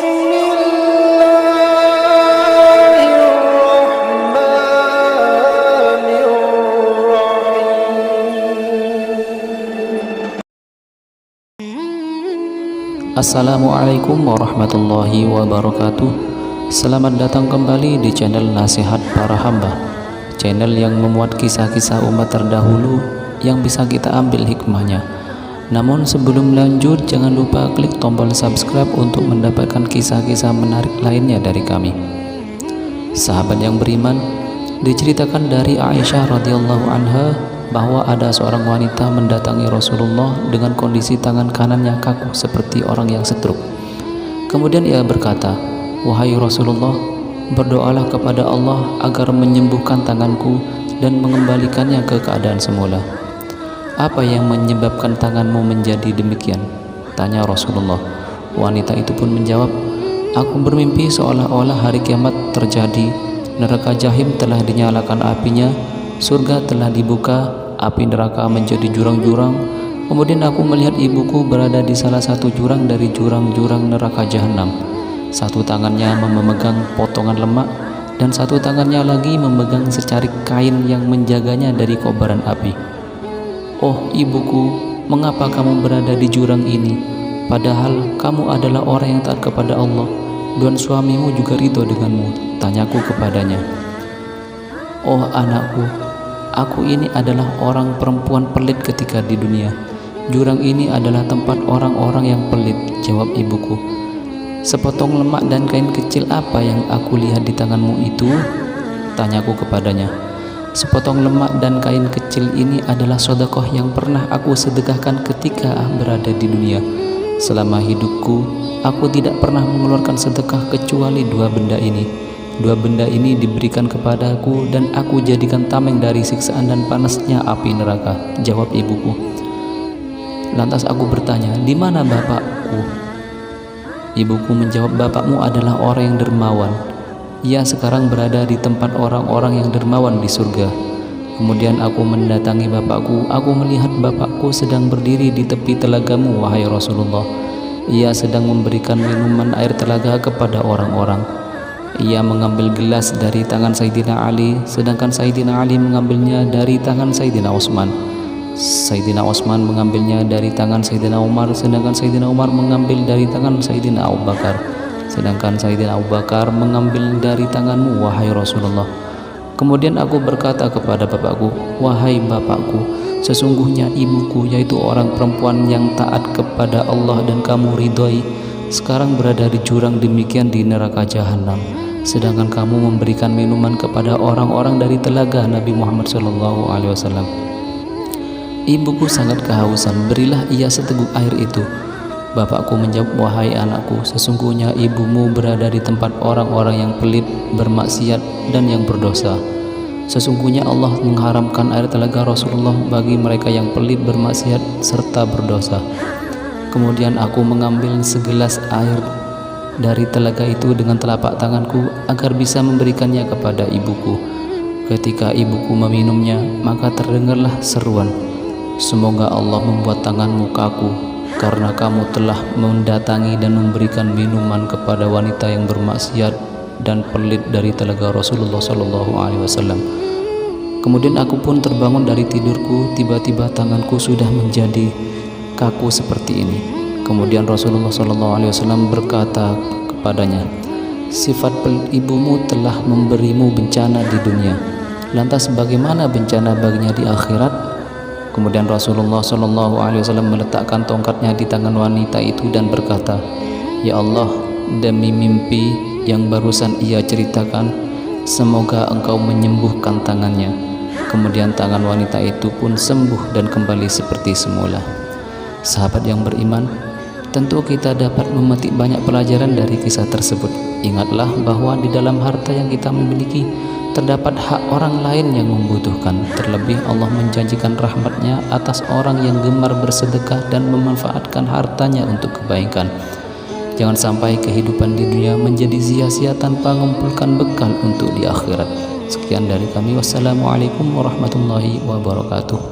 Assalamualaikum warahmatullahi wabarakatuh. Selamat datang kembali di channel Nasihat Para Hamba, channel yang memuat kisah-kisah umat terdahulu yang bisa kita ambil hikmahnya. Namun sebelum lanjut, jangan lupa klik tombol subscribe untuk mendapatkan kisah-kisah menarik lainnya dari kami. Sahabat yang beriman, diceritakan dari Aisyah radhiyallahu anha bahwa ada seorang wanita mendatangi Rasulullah dengan kondisi tangan kanannya kaku seperti orang yang stroke. Kemudian ia berkata, "Wahai Rasulullah, berdoalah kepada Allah agar menyembuhkan tanganku dan mengembalikannya ke keadaan semula." "Apa yang menyebabkan tanganmu menjadi demikian?" tanya Rasulullah. Wanita itu pun menjawab, "Aku bermimpi seolah-olah hari kiamat terjadi, neraka Jahim telah dinyalakan apinya, surga telah dibuka, api neraka menjadi jurang-jurang. Kemudian aku melihat ibuku berada di salah satu jurang dari jurang-jurang neraka Jahanam. Satu tangannya memegang potongan lemak dan satu tangannya lagi memegang secarik kain yang menjaganya dari kobaran api. Oh ibuku, mengapa kamu berada di jurang ini? Padahal kamu adalah orang yang taat kepada Allah dan suamimu juga ridho denganmu," tanyaku kepadanya. "Oh anakku, aku ini adalah orang perempuan pelit ketika di dunia. Jurang ini adalah tempat orang-orang yang pelit," jawab ibuku. "Sepotong lemak dan kain kecil apa yang aku lihat di tanganmu itu?" tanyaku kepadanya. "Sepotong lemak dan kain kecil ini adalah sedekah yang pernah aku sedekahkan ketika berada di dunia. Selama hidupku, aku tidak pernah mengeluarkan sedekah kecuali dua benda ini. Dua benda ini diberikan kepadaku dan aku jadikan tameng dari siksaan dan panasnya api neraka," jawab ibuku. Lantas aku bertanya, "Di mana bapakku?" Ibuku menjawab, "Bapakmu adalah orang yang dermawan. Ia sekarang berada di tempat orang-orang yang dermawan di surga." Kemudian aku mendatangi bapakku. Aku melihat bapakku sedang berdiri di tepi telagamu, wahai Rasulullah. Ia sedang memberikan minuman air telaga kepada orang-orang. Ia mengambil gelas dari tangan Sayyidina Ali, sedangkan Sayyidina Ali mengambilnya dari tangan Sayyidina Utsman. Sayyidina Utsman mengambilnya dari tangan Sayyidina Umar, sedangkan Sayyidina Umar mengambil dari tangan Sayyidina Abu Bakar. Sedangkan Sayyidina Abu Bakar mengambil dari tanganmu, wahai Rasulullah. Kemudian aku berkata kepada bapakku, "Wahai bapakku, sesungguhnya ibuku, yaitu orang perempuan yang taat kepada Allah dan kamu ridhoi, sekarang berada di jurang demikian di neraka Jahanam, sedangkan kamu memberikan minuman kepada orang-orang dari telaga Nabi Muhammad SAW. Ibuku sangat kehausan, berilah ia seteguk air itu." Bapakku menjawab, "Wahai anakku, sesungguhnya ibumu berada di tempat orang-orang yang pelit, bermaksiat, dan yang berdosa. Sesungguhnya Allah mengharamkan air telaga Rasulullah bagi mereka yang pelit, bermaksiat, serta berdosa." Kemudian aku mengambil segelas air dari telaga itu dengan telapak tanganku agar bisa memberikannya kepada ibuku. Ketika ibuku meminumnya, maka terdengarlah seruan, "Semoga Allah membuat tanganmu kaku karena kamu telah mendatangi dan memberikan minuman kepada wanita yang bermaksiat dan pelit dari telaga Rasulullah SAW." Kemudian aku pun terbangun dari tidurku. Tiba-tiba tanganku sudah menjadi kaku seperti ini. Kemudian Rasulullah SAW berkata kepadanya, "Sifat pelit ibumu telah memberimu bencana di dunia. Lantas bagaimana bencana baginya di akhirat?" Kemudian Rasulullah SAW meletakkan tongkatnya di tangan wanita itu dan berkata, "Ya Allah, demi mimpi yang barusan ia ceritakan, semoga engkau menyembuhkan tangannya." Kemudian tangan wanita itu pun sembuh dan kembali seperti semula. Sahabat yang beriman, tentu kita dapat memetik banyak pelajaran dari kisah tersebut. Ingatlah bahwa di dalam harta yang kita miliki terdapat hak orang lain yang membutuhkan. Terlebih Allah menjanjikan rahmatnya atas orang yang gemar bersedekah dan memanfaatkan hartanya untuk kebaikan. Jangan sampai kehidupan di dunia menjadi sia-sia tanpa mengumpulkan bekal untuk di akhirat. Sekian dari kami. Wassalamualaikum warahmatullahi wabarakatuh.